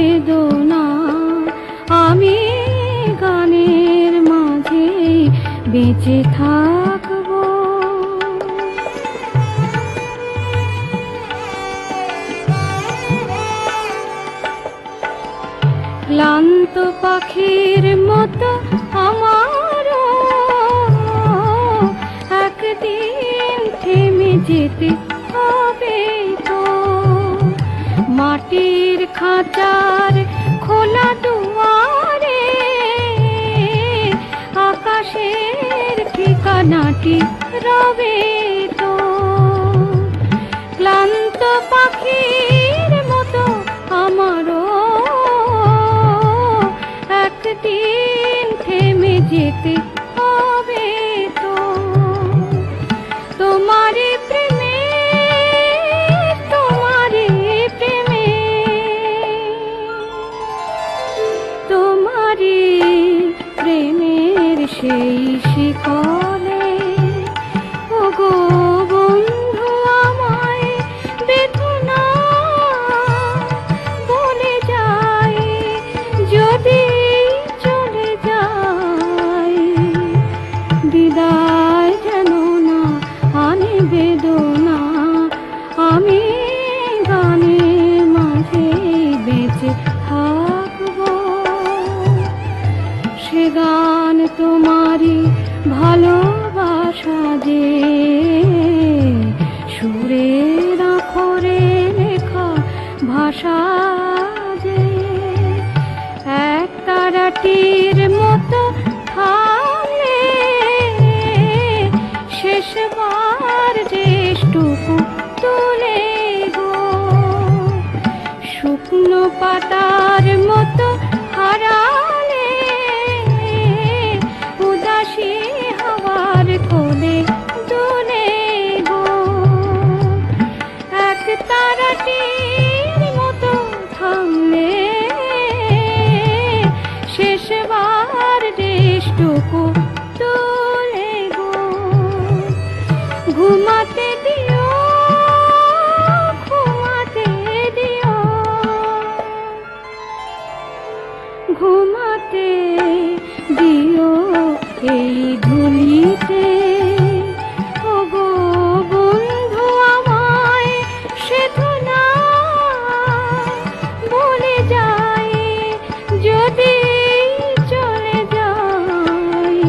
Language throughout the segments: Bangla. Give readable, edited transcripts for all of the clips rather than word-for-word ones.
বেদনা আমি গানের মাঝে বেঁচে থাকবো। ক্লান্ত পাখির মতো আমারও একদিন থেমে যেতে হবে তো। মাটির খাঁচার খোলা দুয়ারে আকাশের ঠিকানাটি রবে তো। ক্লান্ত পাখির মতো আমারও একদিন থেমে যেতে হবে তো। তোমারে প্রেমে তোমারে প্রেমে তোমারে প্রেমের সেই শিকলে ওগো বন্ধু আমায় বেদনা বলে যায় যদি চলে যায়। বিদায় যেন না আনে বেদনা আমি গানের মাঝে বেঁচে থাকবো। সে গান তোমারই ভালোবাসা যে সুরের আখরে লেখা ভাষা যে এক তারাটির মতো থামলে শেষবার জ্যেষ্ঠটুকু তুলে গো। শুকনো পাতার মতো হারালে উদাসী হাওয়ার কোলে দুলে গো। এক তারাটির মতো থামলে শেষবার দেশটুকু তুলে গো। ঘুমাতে দিও ঘুমাতে দিও ঘুমাতে দিও এই ধুলিতে ওগো বন্ধু আমায় সেধু না বলে যায় যদি চলে যায়।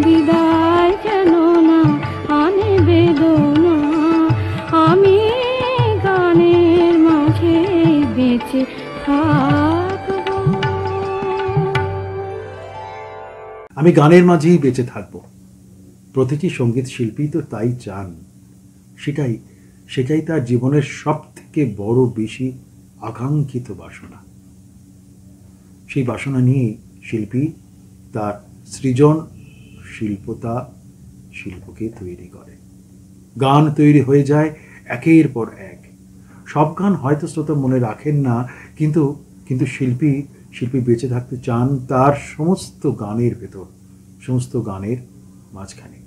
বিদায় যেন না আনে বেদনা আমি গানের মাঝে বেঁচে থাকবো। আমি গানের মাঝেই বেঁচে থাকব। প্রতিটি সঙ্গীত শিল্পী তো তাই চান। সেটাই তার জীবনের সব থেকে বড় বেশি আকাঙ্ক্ষিত বাসনা। সেই বাসনা নিয়ে শিল্পী তার সৃজন শিল্পকে তৈরি করে। গান তৈরি হয়ে যায় একের পর এক। সব গান হয়তো শ্রোতা মনে রাখেন না, কিন্তু শিল্পী বেঁচে থাকতে চান তার সমস্ত গানের ভেতর, সমস্ত গানের মাঝখানে।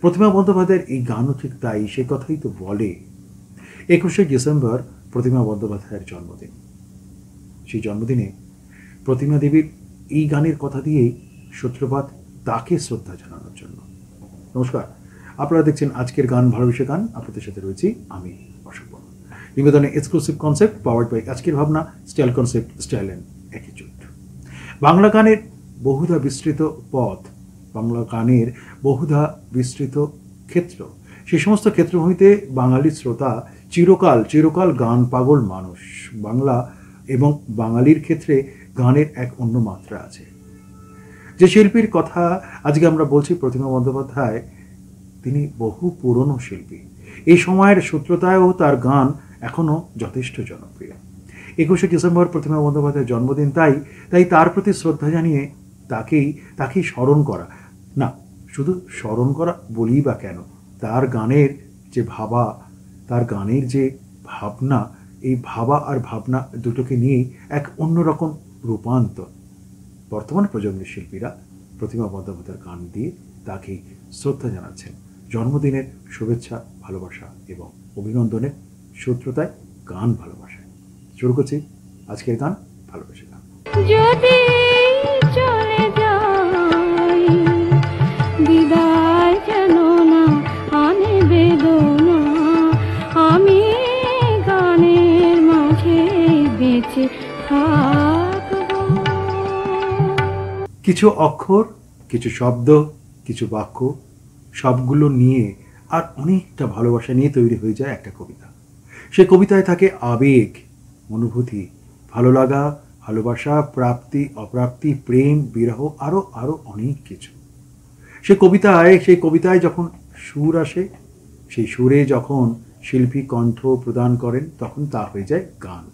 প্রতিমা বন্দ্যোপাধ্যায়ের এই গানও ঠিক তাই। সে কথাই তো বলে 21শে ডিসেম্বর প্রতিমা বন্দ্যোপাধ্যায়ের জন্মদিন। সেই জন্মদিনে প্রতিমা দেবীর এই গানের কথা দিয়েই সূত্রপাত তাকে শ্রদ্ধা জানানোর জন্য। নমস্কার, আপনারা দেখছেন আজকের গান ভালোবেসে গান। আপনাদের সাথে রয়েছি আমি অশোক বর্মন। নিবেদনে এক্সক্লুসিভ কনসেপ্ট পাওয়ার্ড বাই আজকের ভাবনা, style concept, style and attitude. Bangla গানের বহুধা বিস্তৃত পথ, বাংলা গানের বহুধা বিস্তৃত ক্ষেত্র, সেই সমস্ত ক্ষেত্রভূমিতে বাঙালি শ্রোতা চিরকাল গান পাগল মানুষ। বাংলা এবং বাঙালির ক্ষেত্রে গানের এক অন্য মাত্রা আছে। যে শিল্পীর কথা আজকে আমরা বলছি, প্রতিমা বন্দ্যোপাধ্যায়, তিনি বহু পুরনো শিল্পী। এই সময়ের সূত্রতায়ও তার গান এখনও যথেষ্ট জনপ্রিয়। 21শে ডিসেম্বর প্রতিমা বন্দ্যোপাধ্যায়ের জন্মদিন, তাই তার প্রতি শ্রদ্ধা জানিয়ে তাকেই স্মরণ করা, না শুধু স্মরণ করা বলি বা কেন, তার গানের যে ভাবনা, এই ভাবা আর ভাবনা দুটোকে নিয়েই এক অন্যরকম রূপান্তর। বর্তমান প্রজন্মের শিল্পীরা প্রতিমা বন্দ্যোপাধ্যায়ের গান দিয়ে তাকেই শ্রদ্ধা জানাচ্ছেন। জন্মদিনের শুভেচ্ছা, ভালোবাসা এবং অভিনন্দনের সূত্রতায় গান ভালোবাসায়। শুরু করছি আজকের গান ভালোবেসে গান। যদি চলে যাই বিদায় যেন না আনে বেদনা, আমি গানের মাঝে বেঁচে থাকবো। কিছু অক্ষর, কিছু শব্দ, কিছু বাক্য, সবগুলো নিয়ে আর অনেকটা ভালোবাসা নিয়ে তৈরি হয়ে যায় একটা কবিতা। সে কবিতায় থাকে আবেগ, অনুভূতি, ভালো লাগা, ভালোবাসা, প্রাপ্তি, অপ্রাপ্তি, প্রেম, বিরহ, আরো আরো অনেক কিছু। সেই কবিতায় যখন সুর আসে, সেই সুরে যখন শিল্পী কণ্ঠ প্রদান করেন, তখন তা হয়ে যায় গান।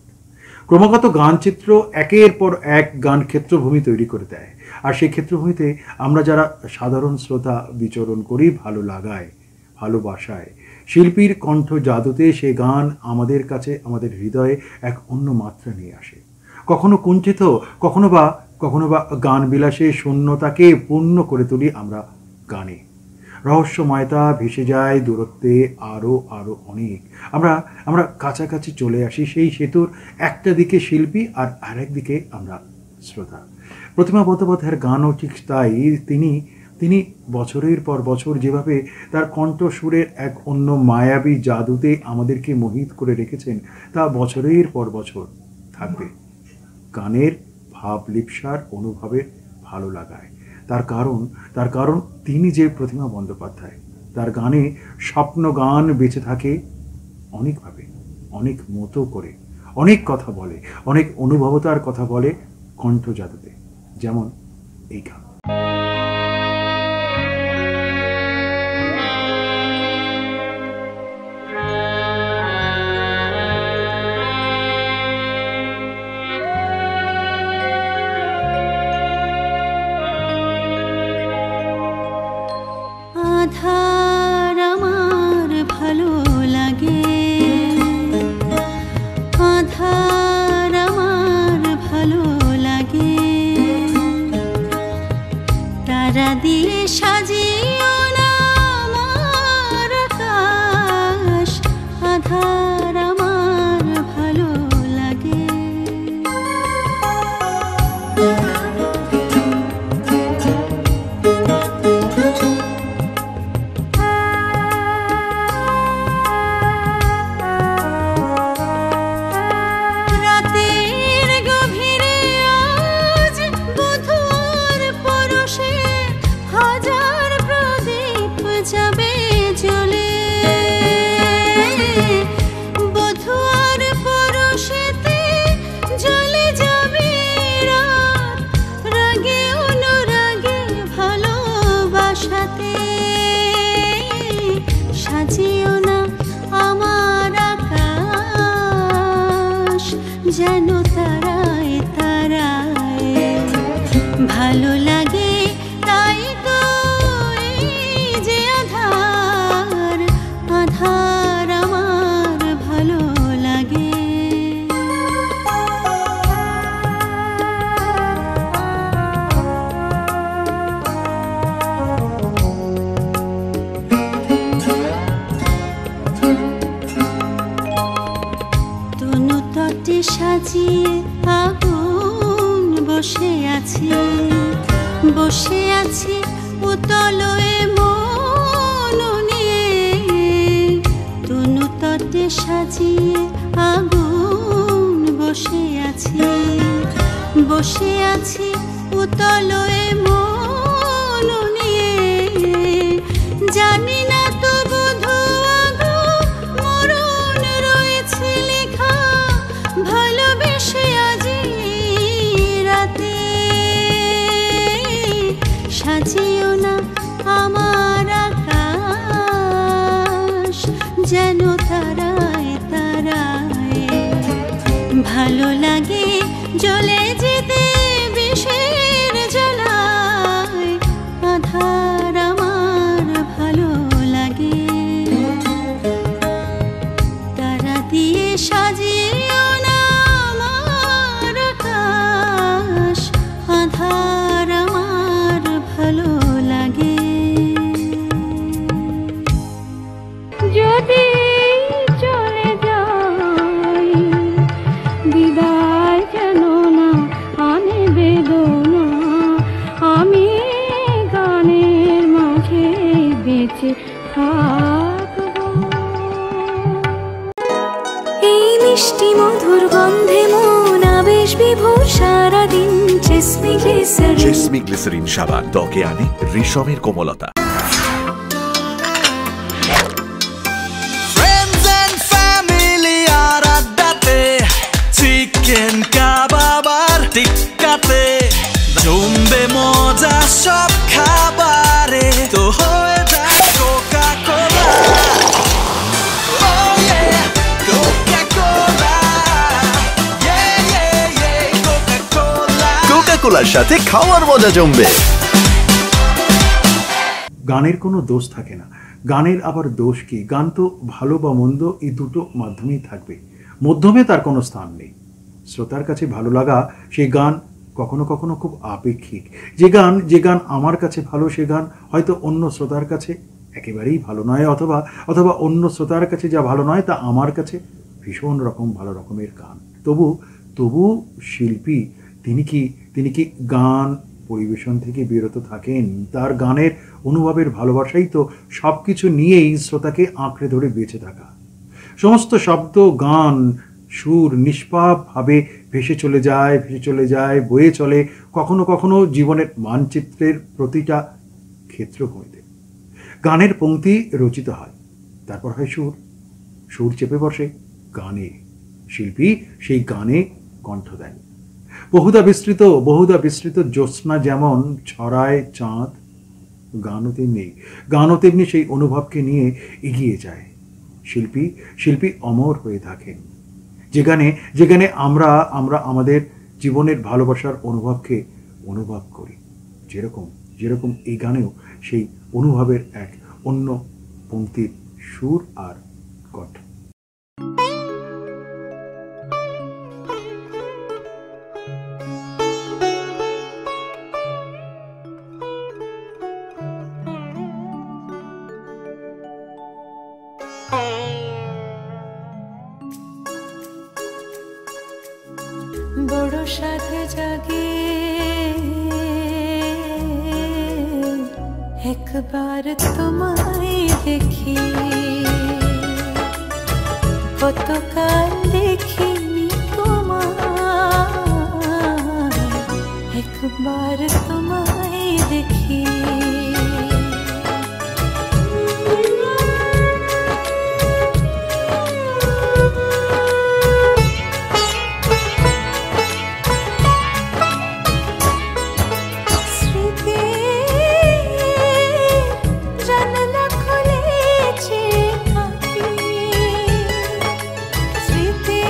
ক্রমাগত গানচিত্র একের পর এক গান ক্ষেত্রভূমি তৈরি করে দেয়। আর সেই ক্ষেত্রভূমিতে আমরা যারা সাধারণ শ্রোতা বিচরণ করি ভালো লাগায়, ভালোবাসায়, শিল্পীর কণ্ঠ জাদুতে সে গান আমাদের কাছে, আমাদের হৃদয়ে এক অন্য মাত্রা নিয়ে আসে। কখনো কুঞ্চিত, কখনো বা গান বিলাসে শূন্যতাকে পূর্ণ করে তুলি আমরা গানে। রহস্যময়তা ভেসে যায় দূরত্বে আরো আরো অনেক। আমরা কাছাকাছি চলে আসি। সেই সেতুর একটা দিকে শিল্পী আর আরেক দিকে আমরা শ্রোতা। প্রতিমা বন্দ্যোপাধ্যায়ের গানও ঠিক তাই। তিনি বছরের পর বছর যেভাবে তার কণ্ঠসুরের এক অন্য মায়াবী জাদুতে আমাদেরকে মোহিত করে রেখেছেন, তা বছরের পর বছর থাকবে। গানের ভাব লিপ্সার অনুভবের ভালো লাগায়। তার কারণ তিনি যে প্রতিমা বন্দ্যোপাধ্যায়, তার গানে স্বপ্ন গান বেঁচে থাকে অনেকভাবে, অনেক মতো করে, অনেক কথা বলে, অনেক অনুভবতার কথা বলে কণ্ঠ জাদুতে, যেমন এই গান। আধার আমার ভালো লাগে, আধার আমার ভালো লাগে, তারা দিয়ে সাজিও না আমার আকাশ, আধার আমার ভালো লাগে। সাজিও না আমার আকাশ, যেন তারায় তারায় ভালো লাগে, তাই তো এই যে আধার, আধার আমার ভালো লাগে। সাজিয়ে আগুন বসে আছি, বসে আছি উতলয়ে মন নিয়ে, তনু তটে সাজিয়ে আগুন বসে আছি, বসে আছি উতলয়ে মন নিয়ে, জানি না তো বোধ আগো মরণ রয়েছে লেখা, ভালোবেসে আজি রাতে, সাজিও না আমার আকাশ, যেন তারায় তারায় ভালো লাগে, জ্বলে যেতে বিষের জ্বালায়, আধার আমার ভালো লাগে, তারা দিয়ে সাজিও না আমার আকাশ, আধার আমার ভালো লাগে। যদি চলে যাই বিদায় বিভোর সারাদিন জেসমি গ্লিসারিন। জেসমি গ্লিসারিন সাবান ত্বকে আনে রেশমের কোমলতা। Friends and family আর আড্ডাতে, চিকেন কাবাব আর টিক্কাতে জমবে মজা সব খাবারে, তো হয়ে যায় Coca Cola. Oh yeah, Coca-Cola, yeah yeah yeah, Coca-Cola। কোকা-কোলার সাথে খাওয়ার মজা জমবে। গানের কোনো দোষ থাকে না, গানের আবার দোষ কি? গান তো ভালো বা মন্দ এই দুটো মাধ্যমেই থাকবে, মধ্যমে তার কোনো স্থান নেই। শ্রোতার কাছে ভালো লাগা সেই গান কখনো কখনো খুব আপেক্ষিক। যে গান আমার কাছে ভালো সে গান হয়তো অন্য শ্রোতার কাছে একেবারেই ভালো নয়, অথবা অন্য শ্রোতার কাছে যা ভালো নয় তা আমার কাছে ভীষণ রকম ভালো রকমের গান। তবু শিল্পী তিনি কি গান পরিবেশন থেকে বিরত থাকেন? তার গানের অনুভবের ভালোবাসাই তো সব কিছু নিয়েই শ্রোতাকে আঁকড়ে ধরে বেঁচে থাকা। সমস্ত শব্দ, গান, সুর নিষ্পাপভাবে ভেসে চলে যায়, বয়ে চলে কখনো কখনো জীবনের মানচিত্রের প্রতিটা ক্ষেত্রভূমিতে। গানের পংক্তি রচিত হয়, তারপর হয় সুর চেপে বসে গানে, শিল্পী সেই গানে কণ্ঠ দেন। বহুধা বিস্তৃত জ্যোৎস্না যেমন ছড়ায় চাঁদ, গানও তেমনি সেই অনুভবকে নিয়ে এগিয়ে যায়। শিল্পী অমর হয়ে থাকেন যেখানে আমরা আমাদের জীবনের ভালোবাসার অনুভবকে অনুভব করি। যেরকম এই গানেও সেই অনুভবের এক অন্য পংক্তির সুর আর কণ্ঠ। বড় সাথে জাগে একবার তোমায় দেখি, কতকাল দেখিনি তোমায়, একবার তোমায় দেখি। স্মৃতি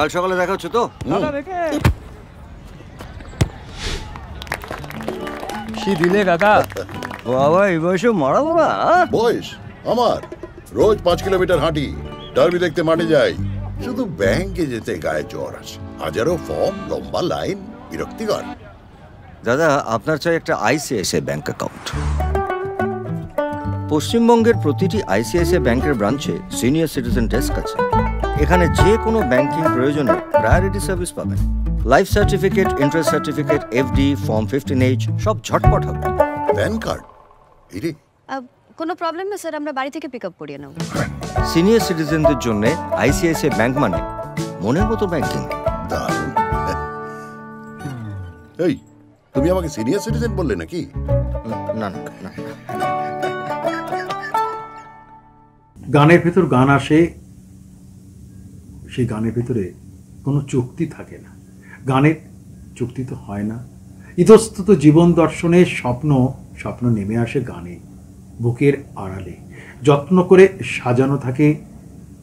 কাল সকালে দেখা হচ্ছে তো? কি দিলে কাকা? বাবা এই বয়সে মারা বাবা। বয়স আমার রোজ 5 কিলোমিটার হাঁটি, ডার্বি দেখতে মাঠে যাই, শুধু ব্যাংকে যেতে গায়ে জ্বর আসে। হাজারো ফর্ম, লম্বা লাইন, বিরক্তিকর। দাদা আপনার চাই একটা আইসিআইসিআই ব্যাংক অ্যাকাউন্ট। পশ্চিমবঙ্গের প্রতিটি আইসিআইসিআই ব্যাংকের ব্রাঞ্চে সিনিয়র সিটিজেন ডেস্ক আছে। এখানে যে কোনো ব্যাংকিং প্রয়োজনে প্রায়োরিটি সার্ভিস পাবেন। Life certificate, interest certificate, FD, form 15H সব ঝটপট হবে। প্যান কার্ড এরে কোনো প্রবলেম না স্যার, আমরা বাড়ি থেকে পিক আপ করিয়ে নেব। সিনিয়র সিটিজেনদের জন্য আইসিআইসিআই ব্যাংক মানে মনের মতো ব্যাংকিং। দারুণ। এই তুমি আমাকে সিনিয়র সিটিজেন বললে নাকি? না না না, গানের ভেতর গান আসে, সেই গানের ভেতরে কোনো চুক্তি থাকে না। গানের চুক্তি তো হয় না। ইতস্তত জীবন দর্শনের স্বপ্ন স্বপ্ন নেমে আসে গানে, বুকের আড়ালে যত্ন করে সাজানো থাকে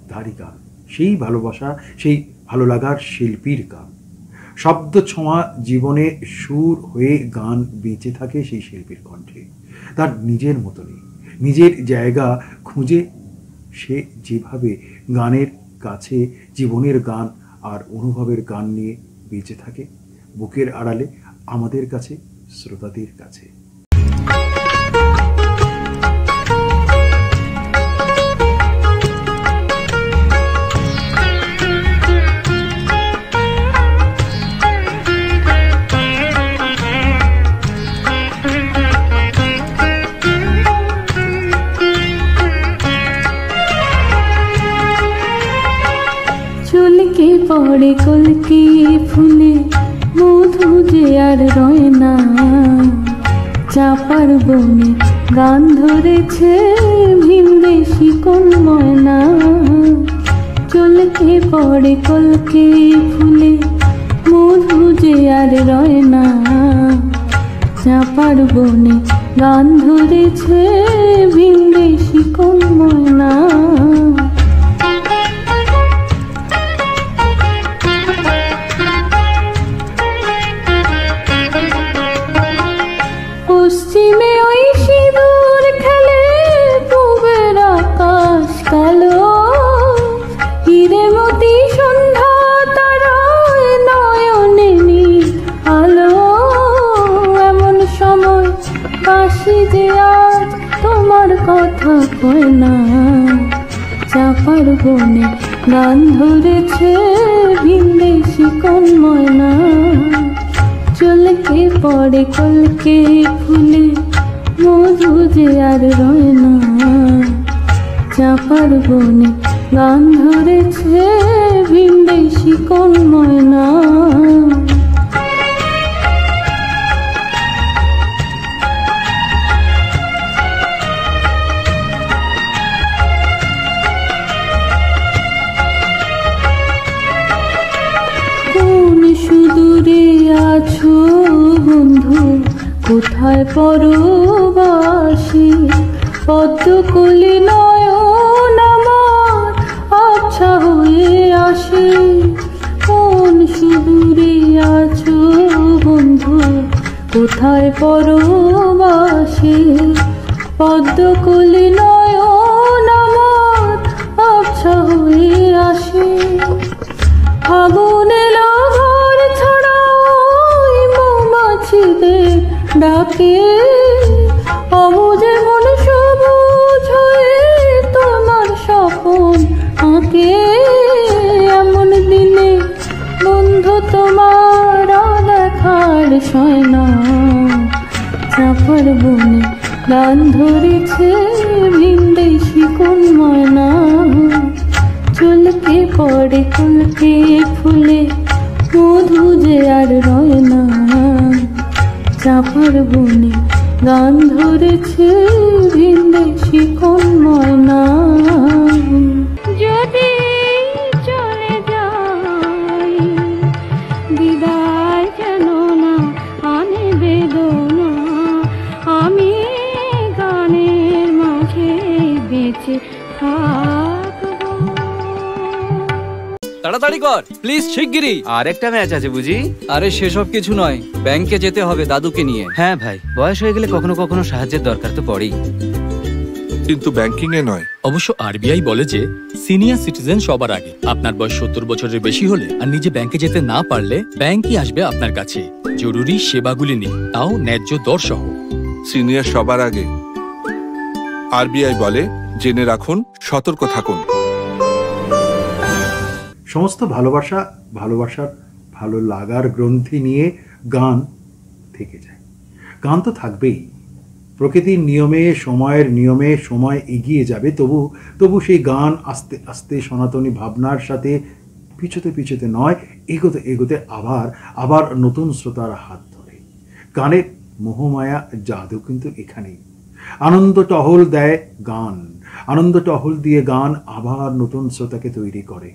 তারই গান। সেই ভালোবাসা, সেই ভালো লাগার শিল্পীর গান। শব্দ ছোঁয়া জীবনে সুর হয়ে গান বেঁচে থাকে সেই শিল্পীর কণ্ঠে। তার নিজের মতনই নিজের জায়গা খুঁজে সে যেভাবে গানের কাছে জীবনের গান আর অনুভবের গান নিয়ে বেঁচে থাকে বুকের আড়ালে আমাদের কাছে, শ্রোতাদের কাছে। চুলকে পড়ে কলকি ফুলে মধু যে আর রয় না, চাপার বনে গান ধরেছে ভিনদেশি কোন ময়না। চুলকে পড়ে কলকি ফুলে মধু যে আর রয় না, চাপার বনে গান ধরেছে ভিনদেশি কোন ময়না। পশ্চিমে ওই সিঁদুর খেলে পূবের আকাশ কালো, হিরে মতি সন্ধ্যা তারায় নয়নে নীল আলো। এমন সময় কাশি যে আজ তোমার কথা কয় না, চাপার বনে গান ধরেছে ভিনদেশি কোন ময়না। চলকে পড়ে কলকে ফুলে মধু যে আর রয় না, চাপার বনে গান ধরেছে ভিনদেশি কোন ময়না। কোন সুদূরে আছো বন্ধু, কোথায় পরবাসী, পদ্মকলি নয়ন আমার আচ্ছা হয়ে আসে। কোন সুদূরে আছো বন্ধু, কোথায় পরবাসী, পদ্মকলি নয়ন আমার আচ্ছা হয়ে আসে। ফাগুন এলো ঘর ছাড়াই মৌমাছিদের ডাকে, অবুঝে মন সবুজ হয়ে তোমার স্বপন আঁকে। এমন দিনে বন্ধু তোমার দেখার সয় না, চাপার বনে গান ধরেছে ভিনদেশি কোন ময়না। চলকে পড়ে কলকে ফুলে মধু যে আর রয় না, চাপার বনে গান ধরেছে ভিনদেশি কোন ময়না। যদি চলে যাই বিদায় যেন না আনে বেদনা, আমি গানের মাঝে বেঁচে থাকবো। তাড়াতাড়ি তাড়াতাড়ি কর প্লিজ, শিগগিরই। আরেকটা ম্যাচ আছে বুঝি? আরে সেসব কিছু নয়, ব্যাংকে যেতে হবে দাদুকে নিয়ে। হ্যাঁ ভাই, বয়স হয়ে গেলে কখনো কখনো সাহায্যের দরকার তো পড়েই। কিন্তু ব্যাংকিং এ নয়। অবশ্য আরবিআই বলে যে সিনিয়র সিটিজেন সবার আগে। আপনার বয়স 70 বছরের বেশি হলে আর নিজে ব্যাংকে যেতে না পারলে ব্যাংকই আসবে আপনার কাছে জরুরি সেবাগুলি নিয়ে, তাও ন্যায্য দর সহ। সিনিয়র সবার আগে। আরবিআই বলে জেনে রাখুন, সতর্ক থাকুন। সমস্ত ভালোবাসার ভালো লাগার গ্রন্থি নিয়ে গান থেকে যায়। গান তো থাকবেই। প্রকৃতির নিয়মে, সময়ের নিয়মে সময় এগিয়ে যাবে, তবু সেই গান আস্তে আস্তে সনাতনী ভাবনার সাথে পিছুতে নয়, এগোতে আবার নতুন শ্রোতার হাত ধরে। গানের মোহমায়া জাদু কিন্তু এখানেই। আনন্দ টহল দেয় গান, আনন্দ টহল দিয়ে গান আবার নতুন শ্রোতাকে তৈরি করে,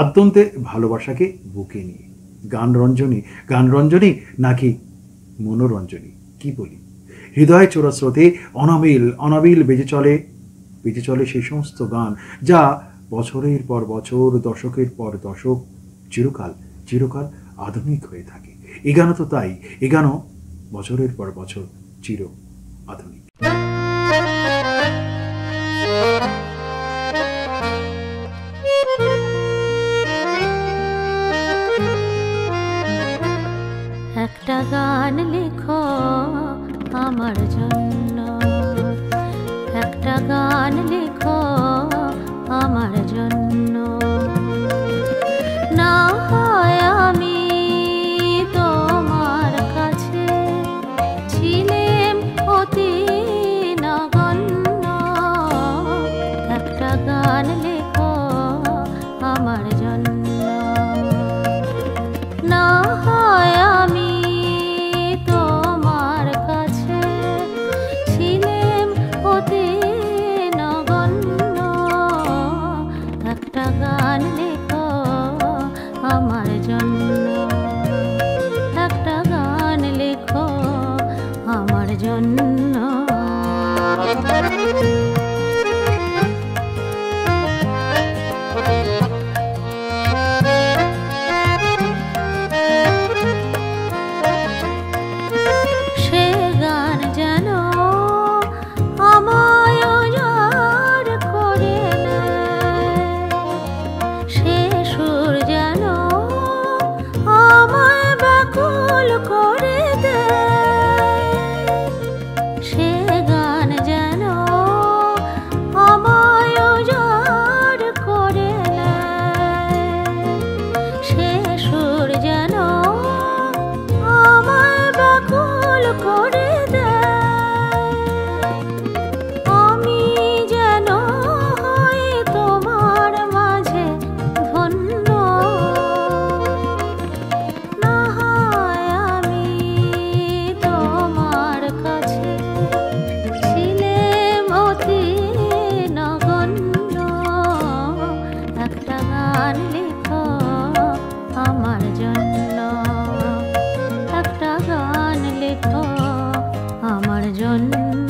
আদ্যন্তে ভালোবাসাকে বুকে নিয়ে। গান রঞ্জনী নাকি মনোরঞ্জনী, কি বলি? হৃদয় চোরা স্রোতে অনাবিল বেজে চলে সেই সমস্ত গান যা বছরের পর বছর, দশকের পর দশক, চিরকাল আধুনিক হয়ে থাকে। এ গানও তো তাই, এ গানও বছরের পর বছর চির আধুনিক। একটা গান লেখো আমার জন্য, একটা গান লেখো আমার জন্য। না হয় আমি তোমার কাছে ছিলাম অতি নগণ্য, একটা গান লেখো আমার জন্য। না হয় আমি তোমার কাছে ছিলাম অতি নগণ্য, একটা গান লেখো আমার জন্য, একটা গান লেখো আমার জন্য। সে গান যেন আমায় উজাড় করে নেয়, সে সুর যেন আমায় ব্যাকুল করে দেয়, সে গান যেন আমায় উজাড় করে নেয়, সে সুর যেন আমায় ব্যাকুল করে দেয়। আমি যেন হই তোমার মাঝে ধন্য, না হয় আমি তোমার কাছে ছিলাম অতি নগণ্য, একটা গান লেখো আমার জন্য, একটা গান লেখো আমার জন্য।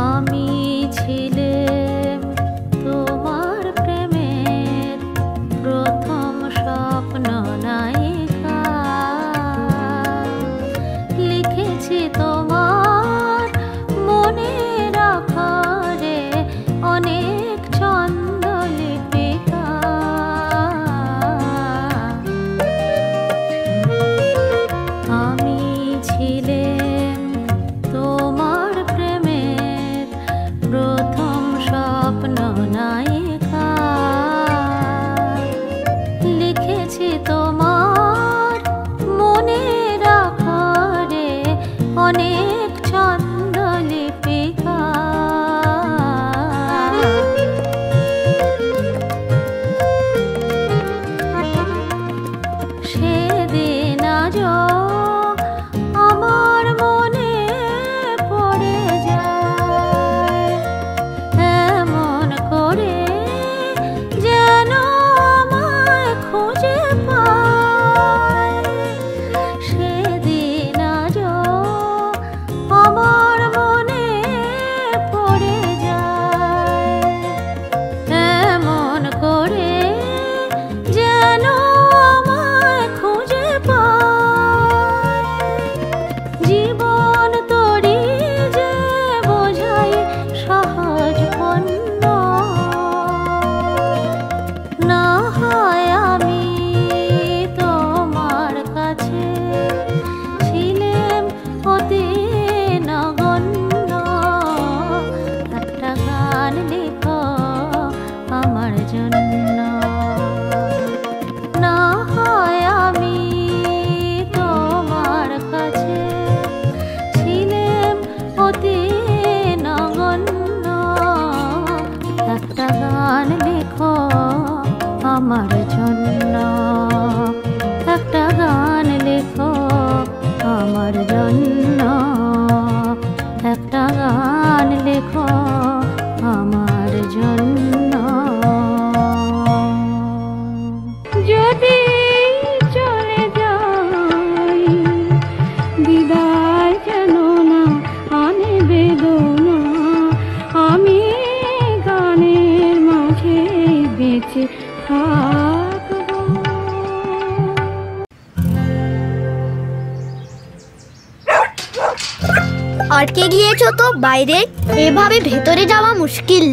আমি ছিলাম তোমার প্রেমের প্রথম স্বপ্ন নায়িকা, লিখেছি তোমার মনের আকারে জন্য। না হয় আমি তোমার কাছে ছিলাম অতি নগণ্য, একটা গান লেখো আমার জন্য, একটা গান লেখো আমার জন্য, একটা গান লেখো আমার জন্য। যদি চলে যাই বিদায় যেন না আনে বেদনা, আমি গানের মাঝে বেঁচে থাকবো। আটকে গিয়েছো তো বাইরে, এভাবে ভেতরে যাওয়া মুশকিল।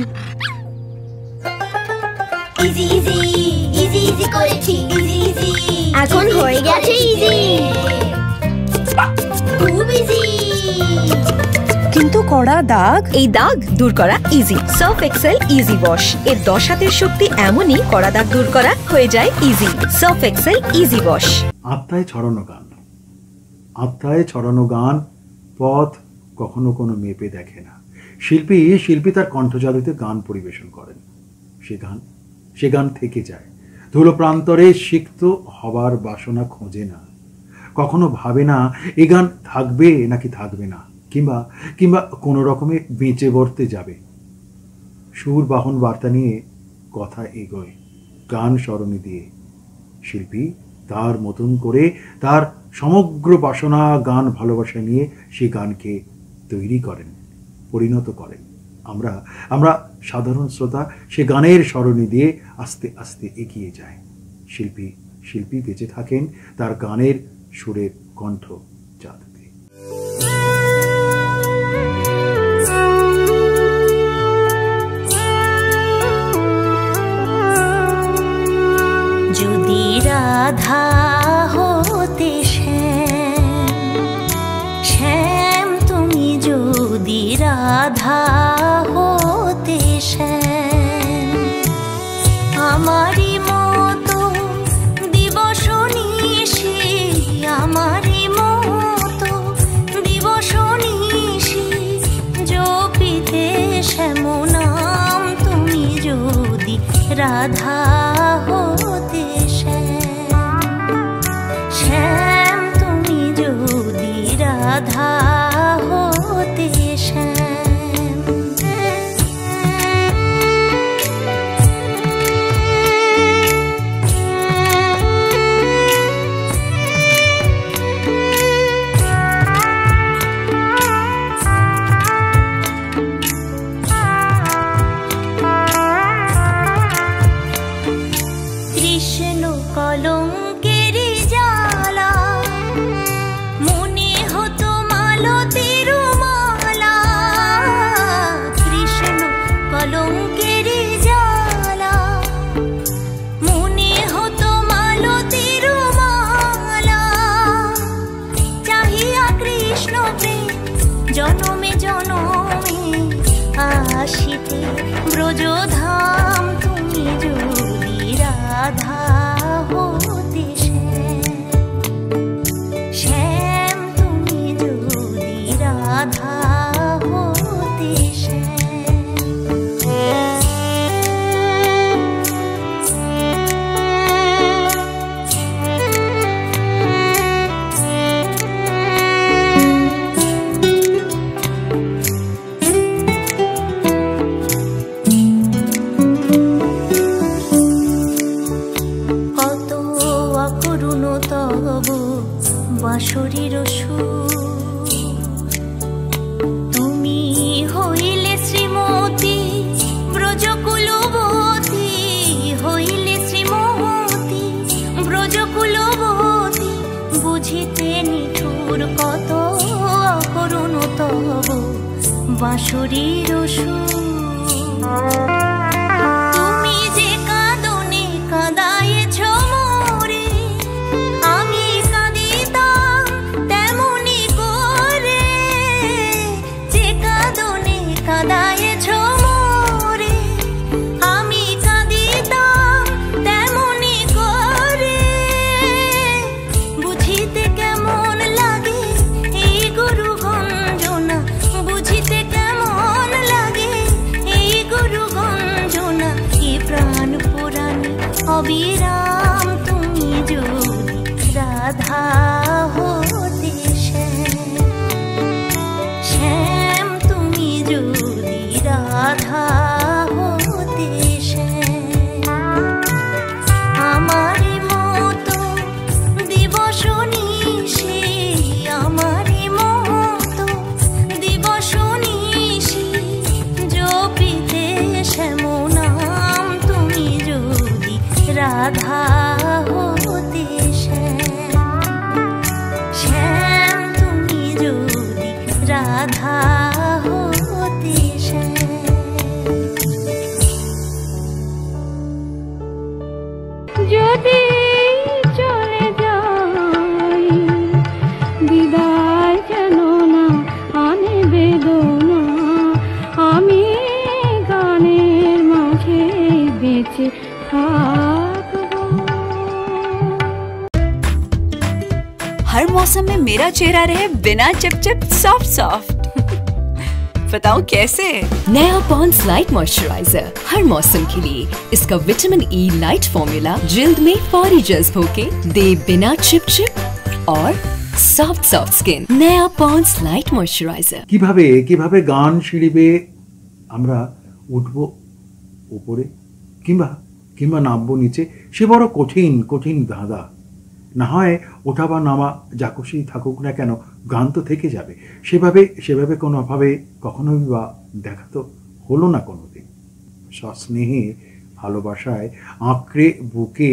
ইজি ইজি ইজি ইজি করেছি, ইজি ইজি এখন হয়ে গেছে ইজি, খুব ইজি। কিন্তু কড়া দাগ, এই দাগ দূর করা easy. Surf Excel easy wash এর 10 হাতের শক্তি এমনই, কড়া দাগ দূর করা হয়ে যায় easy. Surf Excel easy wash. আত্মায় ছড়ানো গান, আত্মায় ছড়ানো গান পথ কখনো কোনো মেপে দেখে না। শিল্পী তার কণ্ঠজাদুতে গান পরিবেশন করেন, সে গান থেকে যায়। ধুলো প্রান্তরে সিক্ত হবার বাসনা খোঁজে না, কখনো ভাবে না এই গান থাকবে নাকি থাকবে না, কিংবা কোনো রকমে বেঁচে বর্তে যাবে। সুর বাহন বার্তা নিয়ে কথা এগোয় গান স্মরণে দিয়ে। শিল্পী তার মতন করে তার সমগ্র বাসনা গান ভালোবাসা নিয়ে সে গানকে তৈরি করেন, পরিণত করেন। আমরা সাধারণ শ্রোতা সে গানের স্মরণে দিয়ে আস্তে আস্তে এগিয়ে যায়। শিল্পী বেঁচে থাকেন তার গানের সুরের কণ্ঠ জাদুতে। যদি রাধা হতে শ্যাম, তুমি যদি রাধা হতে শ্যাম, আমারই মতো দিবস নিশি, আমারই মতো দিবস নিশি জপিতে শ্যাম নাম, তুমি যদি রাধা হতে শ্যাম, তুমি যদি রাধা হতে শ্যাম। কৃষ্ণ কলঙ্কের জ্বালা মনে হতো মালতীর মালা, কৃষ্ণ কলঙ্কের জ্বালা মনে হতো মালতীর মালা, চাহিয়া কৃষ্ণ প্রেম জনমে জনমে আসিতে ব্রজধাম, তুমি যদি রাধা হতে শ্যাম, তুমি যদি রাধা হতে কত অকরুণ তব বাঁশরীর সুর, তুমি হইলে শ্রীমতী ব্রজকুলবতী, হইলে শ্রীমতী ব্রজকুলবতী, বুঝিতে নিঠুর কত অকরুণ তব বাঁশরীর সুর। তুমি যে কাঁদনে কাঁদায়েছ মোরে, আমি কাঁদিতাম তেমনি করে, যে কাঁদনে কাঁদায়েছ মোরে, আমি কাঁদিতাম অবিরাম তুমি যদি রাধা হতে শ্যাম তুমি যদি রাধা হতে আমারই মতো দিবস নিশি আমারই মতো দিবস নিশি জপিতে শ্যাম নাম তুমি যদি রাধা হতে শ্যাম তুমি যদি রাধা হতে যদি চলে যাই বিদায় যেন না আনে বেদনা আমি গানের মাঝে বেঁচে থাকবো। हर मौसम में मेरा चेहरा रहे बिना चिपचिप सॉफ्ट सॉफ्ट। बताऊं कैसे? नया पॉन्ड्स लाइट मॉइस्चराइजर हर मौसम के लिए। इसका विटामिन ई लाइट फॉर्मूला जिल्द में फौरी जज्ब होके दे बिना चिपचिप और सॉफ्ट सॉफ्ट स्किन। नया पॉन्ड्स लाइट मॉइस्चराइजर। কিভাবে কিভাবে গান সিঁড়ি বেয়ে আমরা উঠবো উপরে কিংবা কিংবা নামবো নিচে, সে বড় কঠিন কঠিন ধাঁধা। না হয় ওঠা বা নামা যা খুশি থাকুক না কেন, গান তো থেকে যাবে। সেভাবে সেভাবে কোনোভাবে কখনোই বা দেখা তো হলো না কোনোদিন। সস্নেহে ভালোবাসায় আঁকড়ে বুকে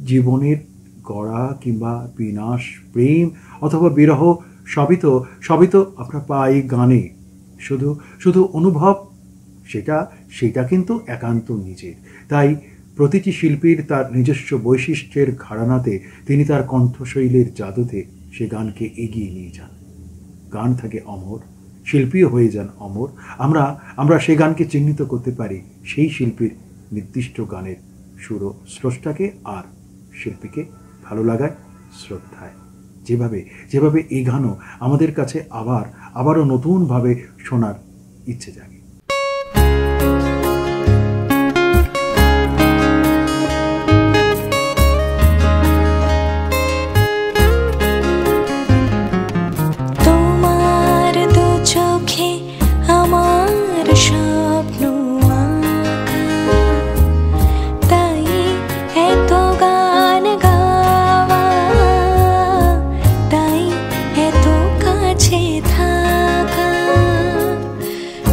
জীবনের গড়া কিংবা বিনাশ, প্রেম অথবা বিরহ, সবই তো আমরা পাই গানে। শুধু শুধু অনুভব সেটা কিন্তু একান্ত নিজের। তাই প্রতিটি শিল্পীর তার নিজস্ব বৈশিষ্ট্যের ঘরানাতে তিনি তার কণ্ঠশৈলীর জাদুতে সে গানকে এগিয়ে নিয়ে যান। গান থাকে অমর, শিল্পীও হয়ে যান অমর। আমরা সে গানকে চিহ্নিত করতে পারি সেই শিল্পীর নির্দিষ্ট গানের সুর স্রষ্টাকে আর শিল্পীকে ভালো লাগায়, শ্রদ্ধায়। যেভাবে এই গানও আমাদের কাছে আবারও নতুনভাবে শোনার ইচ্ছে জাগে।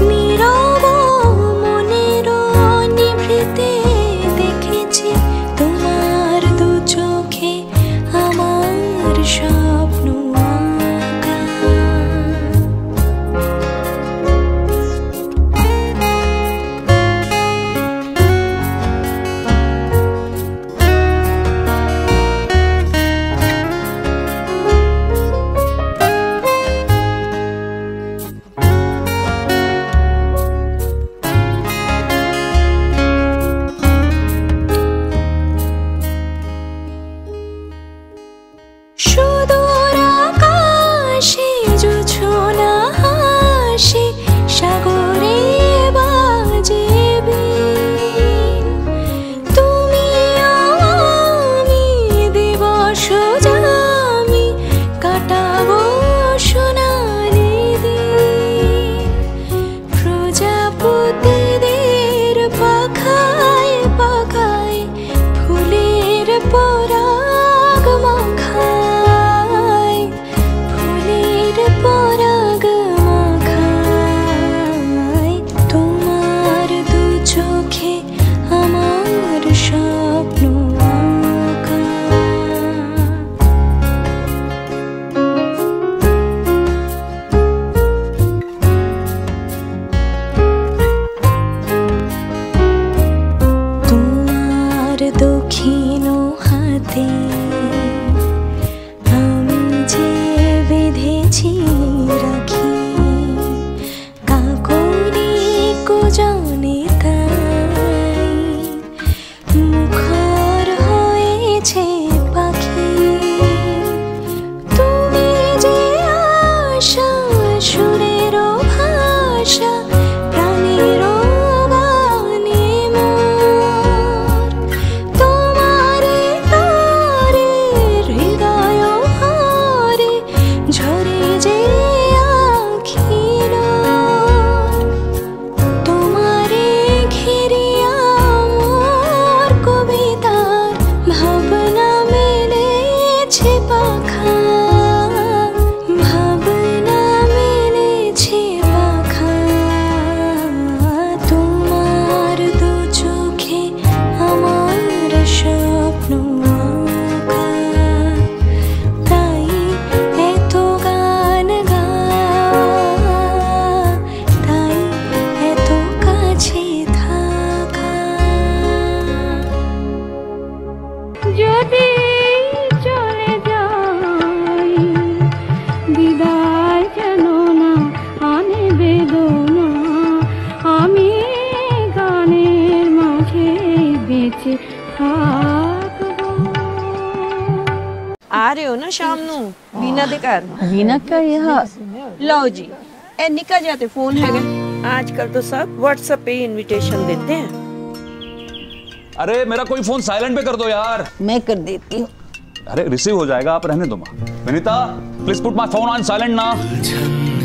নীরব आ रहे हो ना शाम नू वीना दे घर? वीना का यहाँ लो जी ए निका जाते फोन है आजकल तो सब व्हाट्सएप पे ही इनविटेशन देते हैं। अरे मेरा कोई फोन साइलेंट पे कर दो यार। मैं कर देती हूँ। अरे रिसीव हो जाएगा, आप रहने दो माँ। Vinita please put my phone on silent ना।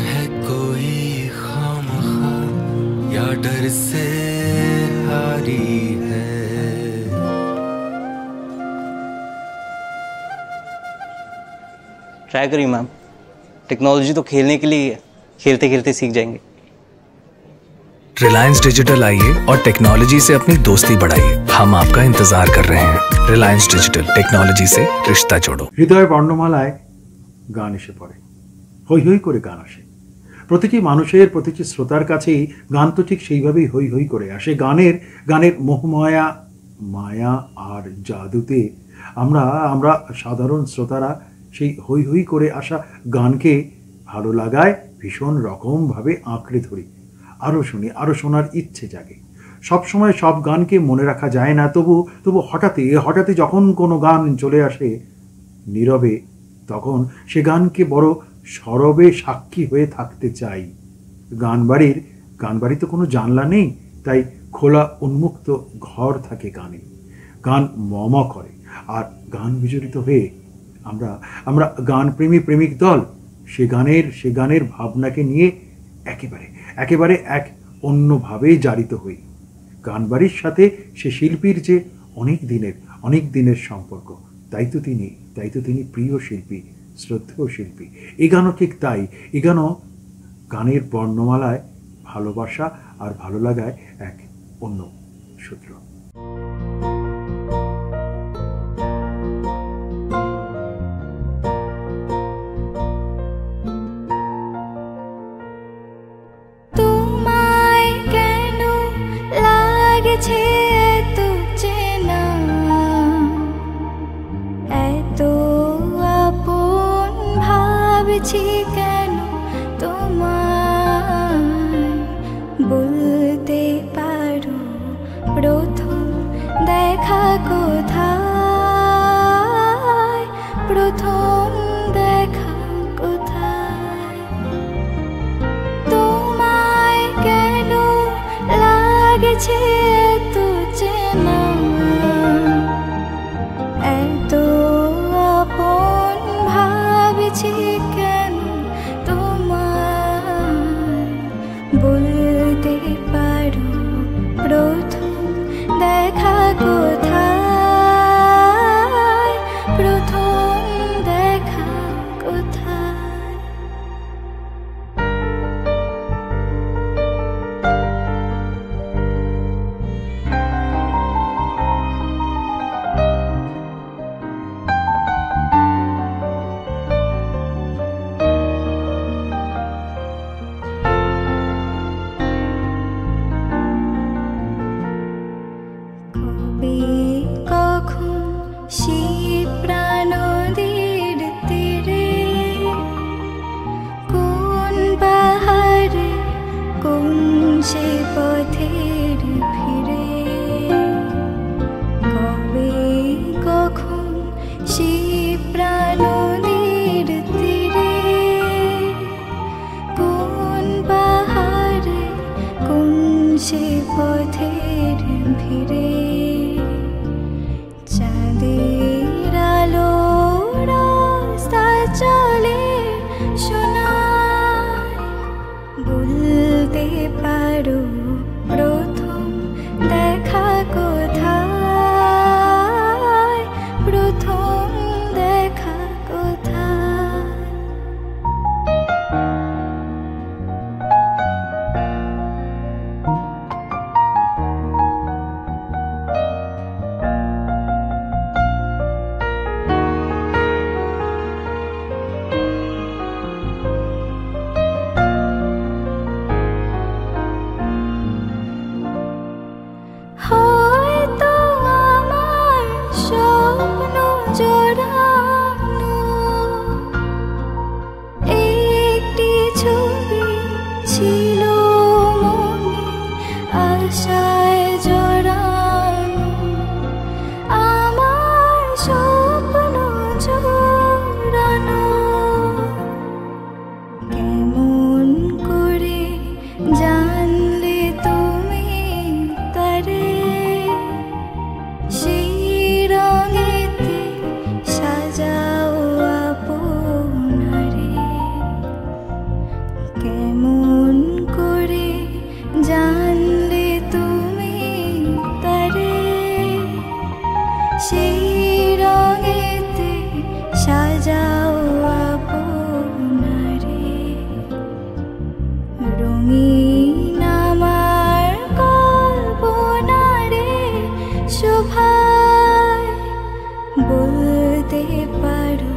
है कोई खामखा या डर से हारी है। ट्राई करिए मैम, टेक्नोलॉजी तो खेलने के लिए है, खेलते खेलते सीख जाएंगे। रिलायंस डिजिटल आइए और टेक्नोलॉजी से अपनी दोस्ती बढ़ाइए। हम आपका इंतजार कर रहे हैं। रिलायंस डिजिटल, टेक्नोलॉजी से रिश्ता जोड़ो। হৃদয় বর্ণমালায় গান এসে পড়ে, হই হই করে গান আসে। প্রতিটি মানুষের, প্রতিটি শ্রোতার কাছেই গান তো ঠিক সেইভাবেই হই হই করে আসে। গানের মোহমায়া, মায়া আর জাদুতে আমরা সাধারণ শ্রোতারা সেই হই হই করে আসা গানকে ভালো লাগায় ভীষণ রকমভাবে আঁকড়ে ধরি। আরও শুনি, আরও শোনার ইচ্ছে জাগে। সবসময় সব গানকে মনে রাখা যায় না, তবু হঠাৎই যখন কোনো গান চলে আসে নীরবে, তখন সে গানকে বড় সরবে সাক্ষী হয়ে থাকতে চাই। গানবাড়ি তো কোনো জানলা নেই, তাই খোলা উন্মুক্ত ঘর থাকে গানে। গান মম করে, আর গান বিজড়িত হয়ে আমরা গান প্রেমিক দল সে গানের ভাবনাকে নিয়ে একেবারে এক অন্যভাবে জারিত হই। গানবাড়ির সাথে সে শিল্পীর যে অনেক দিনের সম্পর্ক, তাই তো তিনি প্রিয় শিল্পী, শ্রদ্ধেয় শিল্পী। এ গানও ঠিক তাই। এ গানও গানের বর্ণমালায় ভালোবাসা আর ভালো লাগায় এক অন্য সূত্র। কেন তোমায় বলতে পারো প্রথম দেখা কোথায়, প্রথম দেখা কোথায়। তোমায় কেন লাগছে এত চেনা, এত আপন ভাবছি বলতে পারো প্রথম দেখা কোথায়, প্রথম দেখা কোথায়। সেই রঙেতে সাজাও আপনারে রঙিন আমার কল্পনারে শোভায় বলতে পারো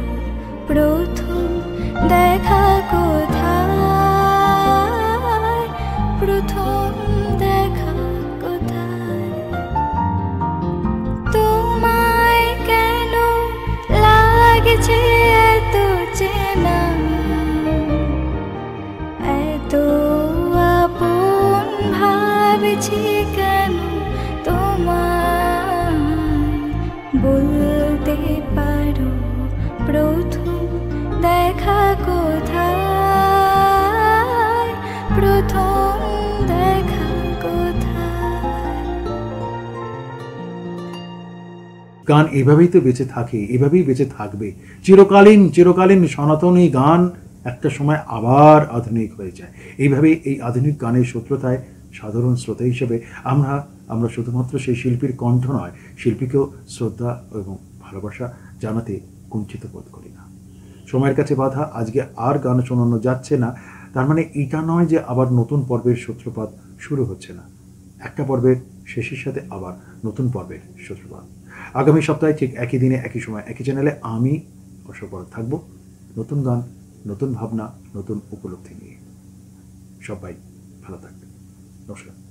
প্রথম দেখা কোথায় প্রথম দেখা কোথায় তোমায় কেন লাগছে এত চেনা এত আপন ভাবছি কেন তোমায় বলতে পারো প্রথম দেখা কোথায় প্রথম দেখা কোথায়। গান এভাবেই তো বেঁচে থাকে, এভাবেই বেঁচে থাকবে চিরকালীন চিরকালীন সনাতনী গান একটা সময় আবার আধুনিক হয়ে যায়। এইভাবেই এই আধুনিক গানের সূত্রতায় সাধারণ শ্রোতা হিসেবে আমরা শুধুমাত্র সেই শিল্পীর কণ্ঠ নয়, শিল্পীকেও শ্রদ্ধা এবং ভালোবাসা জানাতে কুঞ্চিত বোধ করি না। সময়ের কাছে বাধা, আজকে আর গান শোনানো যাচ্ছে না, তার মানে এটা নয় যে আবার নতুন পর্বের সূত্রপাত শুরু হচ্ছে না। একটা পর্বের শেষের সাথে আবার নতুন পর্বের সূত্রপাত। আগামী সপ্তাহে ঠিক একই দিনে একই সময় একই চ্যানেলে আমি অশোক বড় থাকবো, নতুন গান, নতুন ভাবনা, নতুন উপলব্ধি নিয়ে। সবাই ভালো থাকবেন। নমস্কার।